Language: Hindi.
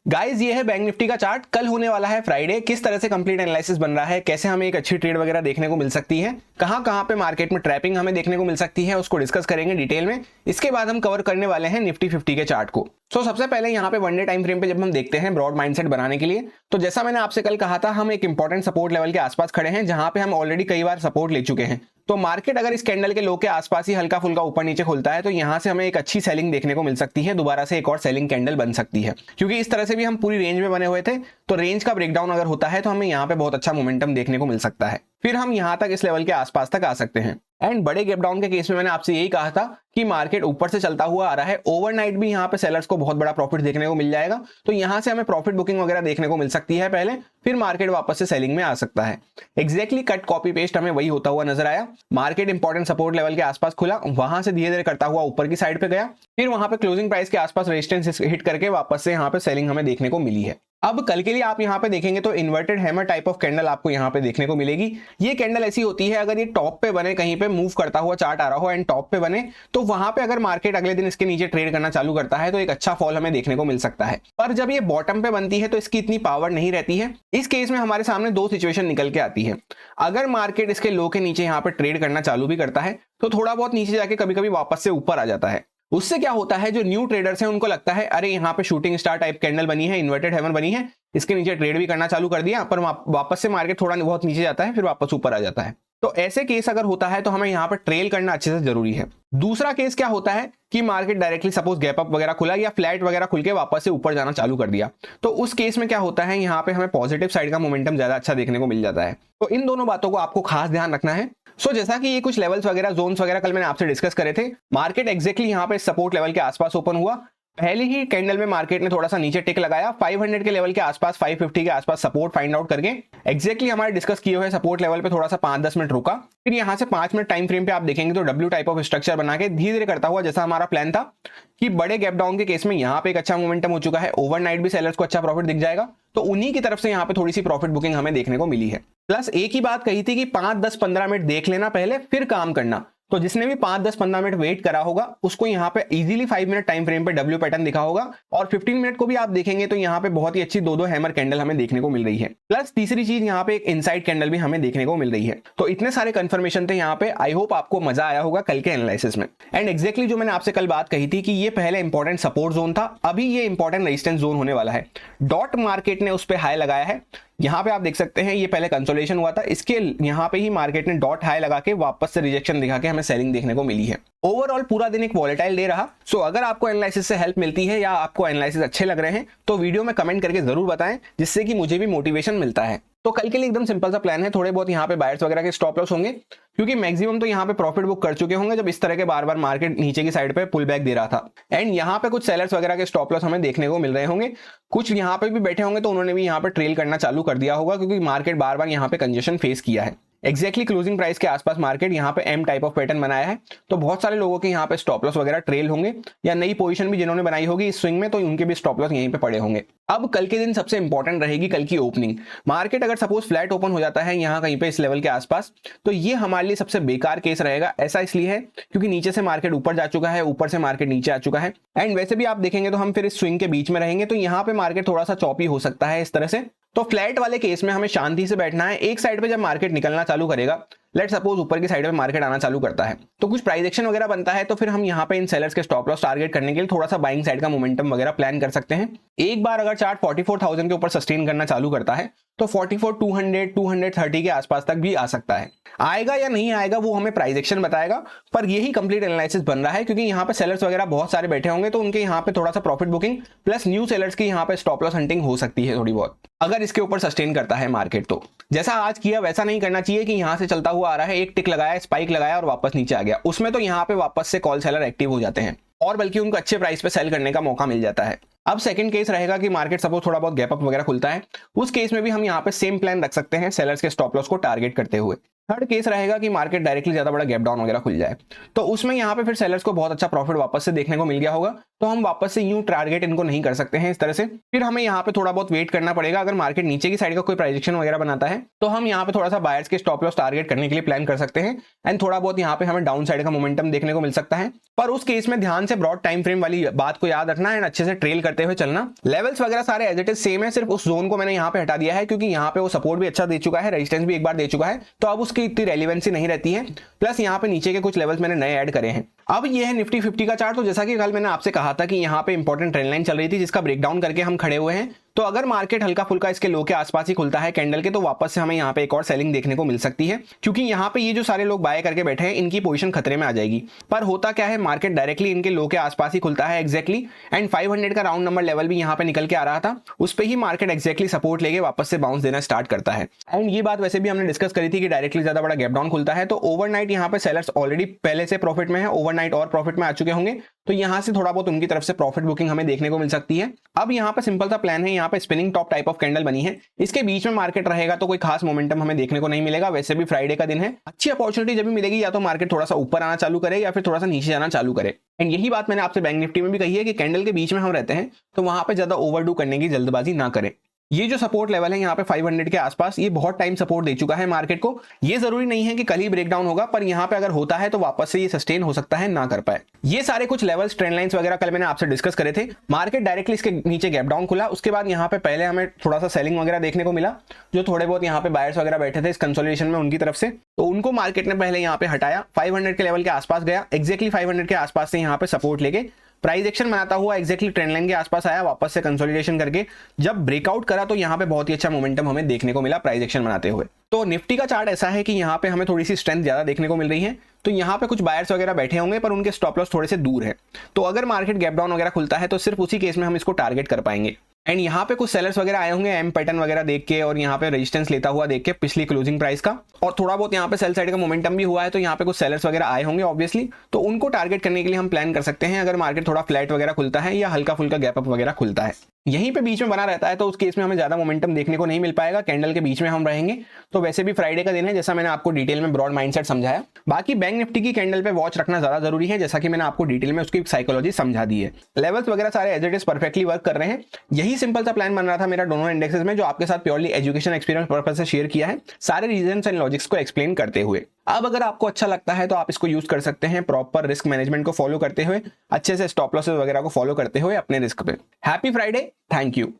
गाइस ये है बैंक निफ्टी का चार्ट। कल होने वाला है फ्राइडे। किस तरह से कंप्लीट एनालिसिस बन रहा है, कैसे हमें एक अच्छी ट्रेड वगैरह देखने को मिल सकती है, कहां कहां पे मार्केट में ट्रैपिंग हमें देखने को मिल सकती है, उसको डिस्कस करेंगे डिटेल में। इसके बाद हम कवर करने वाले हैं निफ्टी 50 के चार्ट को। सबसे पहले यहाँ पे वन डे टाइम फ्रेम पे जब हम देखते हैं ब्रॉड माइंडसेट बनाने के लिए, तो जैसा मैंने आपसे कल कहा था, हम एक इंपॉर्टेंट सपोर्ट लेवल के आसपास खड़े हैं, जहां पे हम ऑलरेडी कई बार सपोर्ट ले चुके हैं। तो मार्केट अगर इस कैंडल के लो के आसपास ही हल्का फुल्का ऊपर नीचे खुलता है, तो यहां से हमें एक अच्छी सेलिंग देखने को मिल सकती है, दोबारा से एक और सेलिंग कैंडल बन सकती है। क्योंकि इस तरह से भी हम पूरी रेंज में बने हुए थे, तो रेंज का ब्रेकडाउन अगर होता है तो हमें यहाँ पे बहुत अच्छा मोमेंटम देखने को मिल सकता है। फिर हम यहाँ तक इस लेवल के आसपास तक आ सकते हैं। एंड बड़े गैप डाउन के केस में मैंने आपसे यही कहा था कि मार्केट ऊपर से चलता हुआ आ रहा है, ओवरनाइट भी यहाँ पे सेलर्स को बहुत बड़ा प्रॉफिट देखने को मिल जाएगा। तो यहाँ से हमें प्रॉफिट बुकिंग वगैरह देखने को मिल सकती है पहले, फिर मार्केट वापस से सेलिंग में आ सकता है। एग्जैक्टली कट कॉपी पेस्ट हमें वही होता हुआ नजर आया। मार्केट इंपॉर्टेंट सपोर्ट लेवल के आसपास खुला, वहां से धीरे धीरे करता हुआ ऊपर की साइड पे गया, फिर वहां पे क्लोजिंग प्राइस के आसपास रेजिस्टेंस हिट करके वापस से यहाँ पे सेलिंग हमें देखने को मिली है। अब कल के लिए आप यहाँ पे देखेंगे तो inverted hammer type of candle आपको यहाँ पे देखने को मिलेगी। ये कैंडल ऐसी होती है, अगर ये टॉप पे बने, कहीं पे मूव करता हुआ चार्ट आ रहा हो एंड टॉप पे बने, तो वहां पे अगर मार्केट अगले दिन इसके नीचे ट्रेड करना चालू करता है तो एक अच्छा फॉल हमें देखने को मिल सकता है। पर जब ये बॉटम पे बनती है तो इसकी इतनी पावर नहीं रहती है। इस केस में हमारे सामने दो सिचुएशन निकल के आती है। अगर मार्केट इसके लो के नीचे यहाँ पे ट्रेड करना चालू भी करता है, तो थोड़ा बहुत नीचे जाके कभी कभी वापस से ऊपर आ जाता है। उससे क्या होता है, जो न्यू ट्रेडर्स हैं उनको लगता है अरे यहाँ पे शूटिंग स्टार टाइप कैंडल बनी है, इन्वर्टेड हैमर बनी है, इसके नीचे ट्रेड भी करना चालू कर दिया, पर वापस से मार्केट थोड़ा बहुत नीचे जाता है, फिर वापस ऊपर आ जाता है। तो ऐसे केस अगर होता है तो हमें यहाँ पर ट्रेल करना अच्छे से जरूरी है। दूसरा केस क्या होता है कि market directly suppose gap up वगैरह खुला या फ्लैट वगैरह खुल के वापस से ऊपर जाना चालू कर दिया, तो उस केस में क्या होता है, यहाँ पे हमें पॉजिटिव साइड का मोमेंटम ज्यादा अच्छा देखने को मिल जाता है। तो इन दोनों बातों को आपको खास ध्यान रखना है। जैसा कि ये कुछ लेवल्स वगैरह जोन्स वगैरह कल मैंने आपसे डिस्कस करे थे, मार्केट एक्जैक्टली यहाँ पे सपोर्ट लेवल के आसपास ओपन हुआ। पहली ही कैंडल में मार्केट ने थोड़ा सा नीचे टिक लगाया, 500 के लेवल के आसपास, 550 के आसपास सपोर्ट फाइंड आउट करके एक्जैक्टली हमारे डिस्कस किए हुए सपोर्ट लेवल पे थोड़ा सा 5-10 मिनट रुका। फिर यहाँ से 5 मिनट टाइम फ्रेम पे आप देखेंगे तो डब्ल्यू टाइप ऑफ स्ट्रक्चर बना के धीरे धीरे करता हुआ, जैसा हमारा प्लान था कि बड़े गैप डाउन के केस में यहाँ पे एक अच्छा मोमेंटम हो चुका है, ओवरनाइट भी सेलर्स को अच्छा प्रॉफिट दिख जाएगा, तो उन्हीं की तरफ से यहाँ पे थोड़ी सी प्रॉफिट बुकिंग हमें देखने को मिली है। प्लस एक ही बात कही थी कि 5-10-15 मिनट देख लेना पहले, फिर काम करना। तो जिसने भी 5-10-15 मिनट वेट करा होगा उसको यहाँ पे इजीली 5 मिनट टाइम फ्रेम पे डब्ल्यू पैटर्न दिखा होगा, और 15 मिनट को भी आप देखेंगे तो यहाँ पे बहुत ही अच्छी दो हैमर कैंडल हमें देखने को मिल रही है। प्लस तीसरी चीज, यहाँ पे एक इनसाइड कैंडल भी हमें देखने को मिल रही है। तो इतने सारे कंफर्मेशन थे यहाँ पे। आई होप आपको मजा आया होगा कल के एनालिसिस में। एंड एक्जैक्टली जो मैंने आपसे कल बात कही थी कि ये पहले इंपॉर्टेंट सपोर्ट जोन था, अभी ये इंपॉर्टेंट रेजिस्टेंस जोन होने वाला है। डॉट मार्केट ने उस पर हाई लगाया है, यहाँ पे आप देख सकते हैं ये पहले कंसोलिडेशन हुआ था, इसके यहाँ पे ही मार्केट ने डॉट हाई लगा के वापस से रिजेक्शन दिखा के हमें सेलिंग देखने को मिली है। ओवरऑल पूरा दिन एक वॉलेटाइल डे रहा। अगर आपको एनालिसिस से हेल्प मिलती है या आपको एनालिसिस अच्छे लग रहे हैं तो वीडियो में कमेंट करके जरूर बताएं, जिससे कि मुझे भी मोटिवेशन मिलता है। तो कल के लिए एकदम सिंपल सा प्लान है, थोड़े बहुत यहाँ पे बायर्स वगैरह के स्टॉप लॉस होंगे, क्योंकि मैक्सिमम तो यहाँ पे प्रॉफिट बुक कर चुके होंगे जब इस तरह के बार बार मार्केट नीचे की साइड पे पुल बैक दे रहा था। एंड यहाँ पे कुछ सेलर्स वगैरह के स्टॉप लॉस हमें देखने को मिल रहे होंगे, कुछ यहाँ पे भी बैठे होंगे तो उन्होंने भी यहाँ पे ट्रेल करना चालू कर दिया होगा, क्योंकि मार्केट बार बार यहाँ पे कंजेशन फेस किया है। एक्जैक्टली क्लोजिंग प्राइस के आसपास मार्केट यहाँ पे एम टाइप ऑफ पैटर्न बनाया है, तो बहुत सारे लोगों के यहाँ पे स्टॉप लॉस वगैरह ट्रेल होंगे, या नई पोजीशन भी जिन्होंने बनाई होगी इस स्विंग में तो उनके भी स्टॉप लॉस यहीं पे पड़े होंगे। अब कल के दिन सबसे इंपॉर्टेंट रहेगी कल की ओपनिंग। मार्केट अगर सपोज फ्लैट ओपन हो जाता है यहाँ कहीं पे इस लेवल के आसपास, तो ये हमारे लिए सबसे बेकार केस रहेगा। ऐसा इसलिए है क्योंकि नीचे से मार्केट ऊपर जा चुका है, ऊपर से मार्केट नीचे आ चुका है, एंड वैसे भी आप देखेंगे तो हम फिर इस स्विंग के बीच में रहेंगे, तो यहाँ पे मार्केट थोड़ा सा चॉपी हो सकता है इस तरह से। तो फ्लैट वाले केस में हमें शांति से बैठना है। एक साइड पे जब मार्केट निकलना चालू करेगा, लेट सपोज ऊपर की साइड पे मार्केट आना चालू करता है, तो कुछ प्राइस एक्शन वगैरह बनता है, तो फिर हम यहाँ पे इन सेलर्स के स्टॉप लॉस टारगेट करने के लिए थोड़ा सा बाइंग साइड का मोमेंटम वगैरह प्लान कर सकते हैं। एक बार अगर चार्ट 44,000 के ऊपर सस्टेन करना चालू करता है तो 44,200, 230 के आसपास तक भी आ सकता है। आएगा या नहीं आएगा वो हमें प्राइस एक्शन बताएगा, पर यही कंप्लीट एनालिसिस बन रहा है, क्योंकि यहाँ पे सेलर्स वगैरह बहुत सारे बैठे होंगे, तो उनके यहाँ पे थोड़ा सा profit booking plus new sellers की यहाँ पे स्टॉप लॉस हंटिंग हो सकती है थोड़ी बहुत, अगर इसके ऊपर सस्टेन करता है मार्केट। तो जैसा आज किया वैसा नहीं करना चाहिए कि यहाँ से चलता हुआ आ रहा है, एक टिक लगाया, स्पाइक लगाया और वापस नीचे आ गया, उसमें तो यहाँ पे वापस से कॉल सेलर एक्टिव हो जाते हैं और बल्कि उनको अच्छे प्राइस पे सेल करने का मौका मिल जाता है। अब सेकंड केस रहेगा कि मार्केट सपोज थोड़ा बहुत गैप अप वगैरह खुलता है, उस केस में भी हम यहाँ पे सेम प्लान रख सकते हैं सेलर्स के स्टॉप लॉस को टारगेट करते हुए। थर्ड केस रहेगा कि मार्केट डायरेक्टली ज्यादा बड़ा गैप डाउन वगैरह खुल जाए, तो उसमें यहाँ पे फिर सेलर्स को बहुत अच्छा प्रॉफिट वापस से देखने को मिल गया होगा, तो हम वापस से यूं टारगेट इनको नहीं कर सकते हैं इस तरह से। फिर हमें यहाँ पे थोड़ा बहुत वेट करना पड़ेगा। अगर मार्केट नीचे की साइड का कोई प्रोजेक्शन वगैरह बनाता है तो हम यहाँ पे थोड़ा सा बायर्स के स्टॉप लॉस टारगेट करने के लिए प्लान कर सकते हैं एंड थोड़ा बहुत यहाँ पे हमें डाउन साइड का मोमेंटम देखने को मिल सकता है। पर उस केस में ध्यान से ब्रॉड टाइम फ्रेम वाली बात को याद रखना एंड अच्छे से ट्रेल करते हुए चलना। लेवल्स वगैरह सारे एज इट इज सेम है, सिर्फ उस जोन को मैंने यहाँ पे हटा दिया है क्योंकि यहाँ पे वो सपोर्ट भी अच्छा दे चुका है, रेजिस्टेंस भी एक बार दे चुका है, तो अब उसकी इतनी रेलिवेंसी नहीं रहती है। प्लस यहाँ पे नीचे के कुछ लेवल्स मैंने नए ऐड करे हैं। अब ये है निफ्टी 50 का चार्ट। तो जैसा कि कल मैंने आपसे कहा था कि यहाँ पे इंपॉर्टेंट ट्रेंड लाइन चल रही थी जिसका ब्रेकडाउन करके हम खड़े हुए हैं। तो अगर मार्केट हल्का फुल्का इसके लो के आसपास ही खुलता है कैंडल के, तो वापस से हमें यहाँ पे एक और सेलिंग देखने को मिल सकती है, क्योंकि यहाँ पे ये जो सारे लोग बाय करके बैठे हैं इनकी पोजीशन खतरे में आ जाएगी। पर होता क्या है, मार्केट डायरेक्टली इनके लो के आसपास ही खुलता है एग्जैक्टली, एंड 500 का राउंड नंबर लेवल भी यहाँ पे निकल के आ रहा था, उस पे ही मार्केट एग्जैक्टली सपोर्ट लेके वापस से बाउंस देना स्टार्ट करता है। एंड ये बात वैसे भी हमने डिस्कस करी थी कि डायरेक्टली ज्यादा बड़ा गैप डाउन खुलता है तो ओवरनाइट यहाँ पे सेलर्स ऑलरेडी पहले से प्रॉफिट में है, ओवरनाइट और प्रॉफिट में आ चुके होंगे, तो यहाँ से थोड़ा बहुत उनकी तरफ से प्रॉफिट बुकिंग हमें देखने को मिल सकती है। अब यहाँ पे सिंपल सा प्लान है, यहाँ पे spinning top type of candle बनी है, इसके बीच में मार्केट रहेगा तो कोई खास मोमेंटम हमें देखने को नहीं मिलेगा। वैसे भी फ्राइडे का दिन है, अच्छी अपॉर्चुनिटी जब भी मिलेगी या तो मार्केट थोड़ा सा ऊपर आना चालू करे या फिर थोड़ा सा नीचे जाना चालू करे। एंड यही बात मैंने आपसे बैंक निफ्टी में भी कही है कि कैंडल के बीच में हम रहते हैं तो वहां पे ज्यादा ओवरडू करने की जल्दबाजी ना करें। ये जो सपोर्ट लेवल है यहाँ पे 500 के आसपास, ये बहुत टाइम सपोर्ट दे चुका है मार्केट को। ये जरूरी नहीं है कि कल ही ब्रेकडाउन होगा, पर यहाँ पे अगर होता है तो वापस से ये सस्टेन हो सकता है ना कर पाए। ये सारे कुछ लेवल्स, ट्रेंड लाइंस वगैरह कल मैंने आपसे डिस्कस करे थे। मार्केट डायरेक्टली इसके नीचे गैप डाउन खुला, उसके बाद यहाँ पे पहले हमें थोड़ा सा सेलिंग वगैरह देखने को मिला, जो थोड़े बहुत यहाँ पे बायर्स वगैरह बैठे थे इस कंसोलिडेशन में उनकी तरफ से, तो उनको मार्केट ने पहले यहाँ पे हटाया, 500 के लेवल के आसपास गया, एक्जैक्टली 500 के आसपास से यहाँ पे सपोर्ट लेके प्राइस एक्शन बनाता हुआ एक्जैक्टली ट्रेंड लाइन के आसपास आया, वापस से कंसोलिडेशन करके जब ब्रेकआउट करा तो यहाँ पे बहुत ही अच्छा मोमेंटम हमें देखने को मिला प्राइस एक्शन बनाते हुए। तो निफ्टी का चार्ट ऐसा है कि यहाँ पे हमें थोड़ी सी स्ट्रेंथ ज्यादा देखने को मिल रही है, तो यहाँ पे कुछ बायर्स वगैरह बैठे होंगे पर उनके स्टॉप लॉस थोड़े से दूर है, तो अगर मार्केट गैप डाउन वगैरह खुलता है तो सिर्फ उसी केस में हम इसको टारगेट कर पाएंगे। एंड यहाँ पे कुछ सेलर्स वगैरह आए होंगे एम पैटर्न वगैरह देख के और यहाँ पे रेजिस्टेंस लेता हुआ देख के पिछली क्लोजिंग प्राइस का, और थोड़ा बहुत यहाँ पे सेल साइड का मोमेंटम भी हुआ है, तो यहाँ पे कुछ सेलर्स वगैरह आए होंगे ऑब्वियसली, तो उनको टारगेट करने के लिए हम प्लान कर सकते हैं अगर मार्केट थोड़ा फ्लैट वगैरह खुलता है या हल्का फुल्का गैप अप वगैरह खुलता है। यहीं पे बीच में बना रहता है तो उस केस में हमें ज्यादा मोमेंटम देखने को नहीं मिल पाएगा, कैंडल के बीच में हम रहेंगे। तो वैसे भी फ्राइडे का दिन है, जैसा मैंने आपको डिटेल में ब्रॉड माइंडसेट समझाया। बाकी बैंक निफ्टी की कैंडल पे वॉच रखना ज्यादा जरूरी है, जैसा कि मैंने आपको डिटेल में उसकी साइकोलॉजी समझा दी है। लेवल्स वगैरह सारे as it is perfectly work कर रहे हैं। यही सिंपल सा प्लान बन रहा था मेरा दोनों इंडेक्सेस में, जो आपके साथ प्योरली एजुकेशन एक्सपीरियंस पर्पस से शेयर किया है, सारे रीजंस एंड लॉजिक्स को एक्सप्लेन करते हुए। अब अगर आपको अच्छा लगता है तो आप इसको यूज कर सकते हैं प्रॉपर रिस्क मैनेजमेंट को फॉलो करते हुए, अच्छे से स्टॉप लॉसेस वगैरह को फॉलो करते हुए अपने रिस्क पे। Happy Friday, thank you.